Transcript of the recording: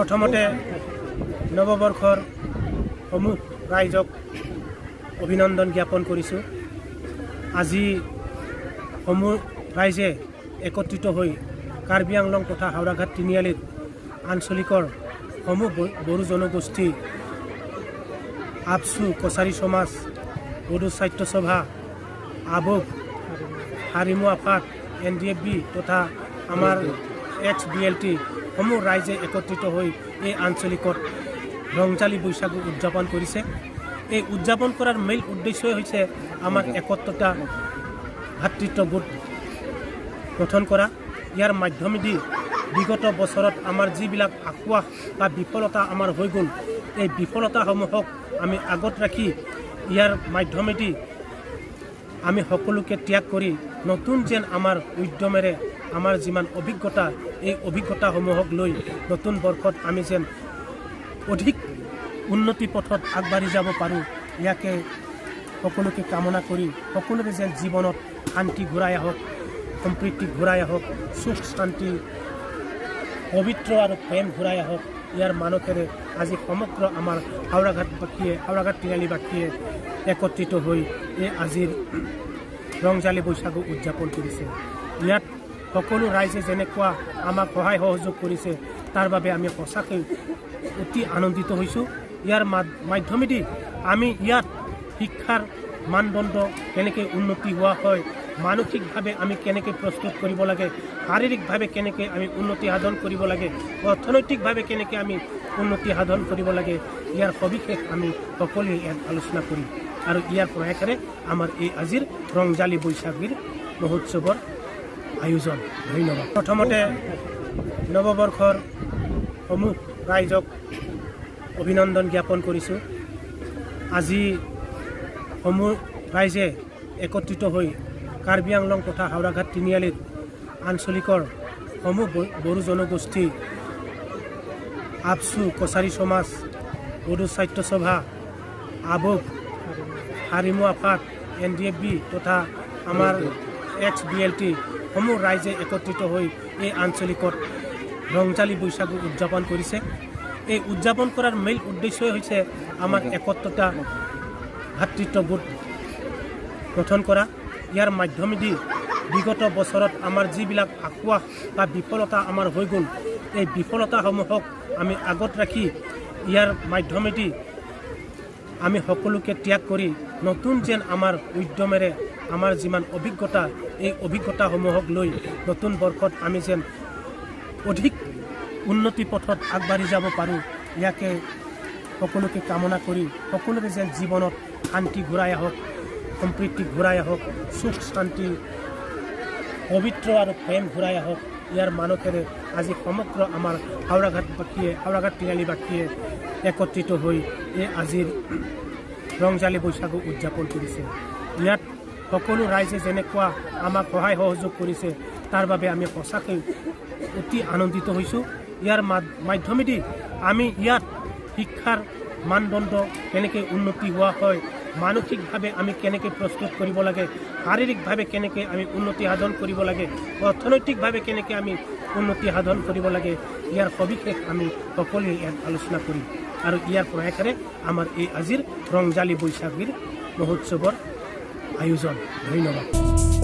প্ৰথমতে নৱবৰ্ষৰ সমূহ ৰাইজক অভিনন্দন জ্ঞাপন কৰিছোঁ। আজি সমূহ ৰাইজে একত্ৰিত হৈ কাৰ্বি আংলং তথা হাওৰাঘাট তিনিআলিত আঞ্চলিকৰ সমূহ বড়ো জনগোষ্ঠী আপচু কছাৰী সমাজ, বড়ো সাহিত্য সভা, আবুক হাৰিমু আফাদ, NDFB তথা আমাৰ XBLT সমূহ ৰাইজে একত্ৰিত হৈ এই আঞ্চলিকত ৰংজালী বৈশাগু উদযাপন কৰিছে। এই উদযাপন কৰাৰ মূল উদ্দেশ্যই হৈছে আমাৰ একত্ৰতা ভাতৃত্ববোধ গঠন কৰা। ইয়াৰ মাধ্যমেদি বিগত বছৰত আমাৰ যিবিলাক আঁকোৱাহ বা বিফলতা আমাৰ হৈ গ'ল, এই বিফলতাসমূহক আমি আগত ৰাখি ইয়াৰ মাধ্যমেদি আমি সকলোকে ত্যাগ কৰি নতুন যেন আমাৰ উদ্যমেৰে আমাৰ যিমান অভিজ্ঞতা, এই অভিজ্ঞতাসমূহক লৈ নতুন বৰ্ষত আমি যেন অধিক উন্নতি পথত আগবাঢ়ি যাব পাৰোঁ, ইয়াকে সকলোকে কামনা কৰি সকলোৰে যেন জীৱনত শান্তি ঘূৰাই আহক, সম্প্ৰীতি ঘূৰাই আহক, সুখ শান্তি পবিত্ৰ আৰু প্ৰেম ঘূৰাই আহক, ইয়াৰ মানসেৰে আজি সমগ্ৰ আমাৰ হাওৰাঘাট তিনিআলিবাসীয়ে একত্ৰিত হৈ এই আজিৰ ৰংজালী বৈশাগু উদযাপন কৰিছে। ইয়াত সকলো ৰাইজে যেনেকুৱা আমাক সহায় সহযোগ কৰিছে, তাৰ বাবে আমি সঁচাকৈ অতি আনন্দিত হৈছোঁ। ইয়াৰ মাধ্যমেদি আমি ইয়াত শিক্ষাৰ মানদণ্ড কেনেকৈ উন্নতি হোৱা হয়, মানসিকভাৱে আমি কেনেকৈ প্ৰস্তুত কৰিব লাগে, শাৰীৰিকভাৱে কেনেকৈ আমি উন্নতি সাধন কৰিব লাগে, অৰ্থনৈতিকভাৱে কেনেকৈ আমি উন্নতি সাধন কৰিব লাগে, ইয়াৰ সবিশেষ আমি সকলোৱে ইয়াত আলোচনা কৰিম। আৰু ইয়াৰ প্ৰয়াসেৰে আমাৰ এই আজিৰ ৰংজালী বৈশাগীৰ মহোৎসৱৰ আয়োজন। ধন্যবাদ। প্ৰথমতে নৱবৰ্ষৰ সমূহ ৰাইজক অভিনন্দন জ্ঞাপন কৰিছোঁ। আজি সমূহ ৰাইজে একত্ৰিত হৈ কাৰ্বি আংলং তথা হাওৰাঘাট তিনিআলিত আঞ্চলিকৰ সমূহ বড়ো জনগোষ্ঠী আপচু কছাৰী সমাজ, বড়ো সাহিত্য সভা, আবুক হাৰিমু আফাদ, NDFB তথা আমাৰ XBLT সমূহ ৰাইজে একত্ৰিত হৈ এই আঞ্চলিকত ৰংজালী বৈশাগু উদযাপন কৰিছে। এই উদযাপন কৰাৰ মূল উদ্দেশ্যই হৈছে আমাৰ একত্ৰতা ভাতৃত্ববোধ গঠন কৰা। ইয়াৰ মাধ্যমেদি বিগত বছৰত আমাৰ যিবিলাক আঁকোৱাহ বা বিফলতা আমাৰ হৈ গ'ল, এই বিফলতাসমূহক আমি আগত ৰাখি ইয়াৰ মাধ্যমেদি আমি সকলোকে ত্যাগ কৰি নতুন যেন আমাৰ উদ্যমেৰে আমাৰ যিমান অভিজ্ঞতা, এই অভিজ্ঞতাসমূহক লৈ নতুন বৰ্ষত আমি যেন অধিক উন্নতি পথত আগবাঢ়ি যাব পাৰোঁ, ইয়াকে সকলোকে কামনা কৰি সকলোৰে যেন জীৱনত শান্তি ঘূৰাই আহক, সম্প্ৰীতি ঘূৰাই আহক, সুখ শান্তি পবিত্ৰ আৰু প্ৰেম ঘূৰাই আহক, ইয়াৰ মানসেৰে আজি সমগ্ৰ আমাৰ হাওৰাঘাট তিনিআলিবাসীয়ে একত্ৰিত হৈ এই আজিৰ ৰংজালী বৈশাগু উদযাপন কৰিছে। ইয়াত সকলো ৰাইজে যেনেকুৱা আমাক সহায় সহযোগ কৰিছে, তাৰ বাবে আমি সঁচাকৈ অতি আনন্দিত হৈছোঁ। ইয়াৰ মাধ্যমেদি আমি ইয়াত শিক্ষাৰ মানদণ্ড কেনেকৈ উন্নতি হোৱা হয়, মানসিকভাৱে আমি কেনেকৈ প্ৰস্তুত কৰিব লাগে, শাৰীৰিকভাৱে কেনেকৈ আমি উন্নতি সাধন কৰিব লাগে, অৰ্থনৈতিকভাৱে কেনেকৈ আমি উন্নতি সাধন কৰিব লাগে, ইয়াৰ সবিশেষ আমি সকলোৱে ইয়াত আলোচনা কৰিম। আৰু ইয়াৰ প্ৰয়াসেৰে আমাৰ এই আজিৰ ৰংজালী বৈশাগীৰ মহোৎসৱৰ আয়োজন। ধন্যবাদ।